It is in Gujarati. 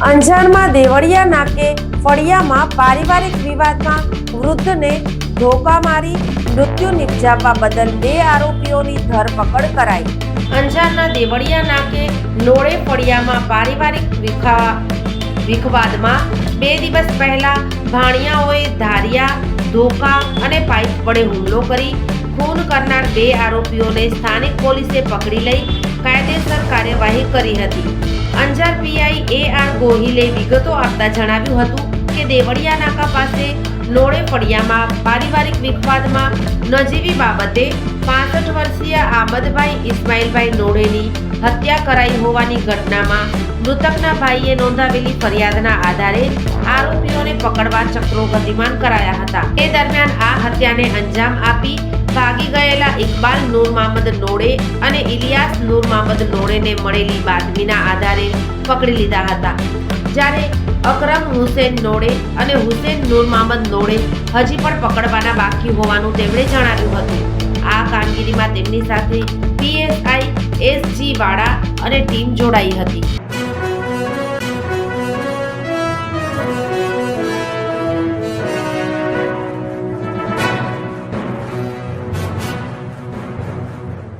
અંજારમાં દેવળિયા નાકે ફળિયામાં પારિવારિક વિવાદમાં વૃદ્ધને ધોકા મારી મૃત્યુ નિપજાવવા બદલ 2 આરોપીઓની ધરપકડ કરાઈ। અંજારના દેવળિયા નાકે લોડે ફળિયામાં પારિવારિક વિખવાદમાં 2 દિવસ પહેલા ભાણિયાઓએ ધારિયા, ધોકા અને પાઇપ વડે હુમલો કરી ખૂન કરનાર 2 આરોપીઓને સ્થાનિક પોલીસે પકડી લઈ કાયદેસર કાર્યવાહી કરી હતી। અંજાર પીઆઈ AR ગોહિલે વિગતો આપતા જણાવ્યું હતું કે દેવળિયા નાકા પાસે લોડે ફળિયામાં પારિવારિક વિખવાદમાં નજીવી બાબતે 65 વર્ષીય આમદભાઈ ઇસ્માઇલભાઈ નોડેની હત્યા કરાઈ હોવાની ઘટનામાં મૃતકના ભાઈએ નોંધાવેલી ફરિયાદના આધારે આરોપીઓને પકડવા ચક્રો ગતિમાન કરાયા હતા। એ દરમિયાન આ હત્યાને અંજામ આપી ભાગી ગયેલા ઇકબાલ નૂર મહમદ નોડે અને ઇલિયાસ નૂર મહમદ નોડેને મળેલી બાતમીના આધારે પકડી લીધા હતા, જ્યારે અકરમ હુસેન નોડે અને હુસેન નૂર મહમદ નોડે હજી પણ પકડવાના બાકી હોવાનું તેમણે જણાવ્યું હતું। આ કામગીરીમાં તેમની સાથે PSI SG વાડા અને ટીમ જોડાઈ હતી।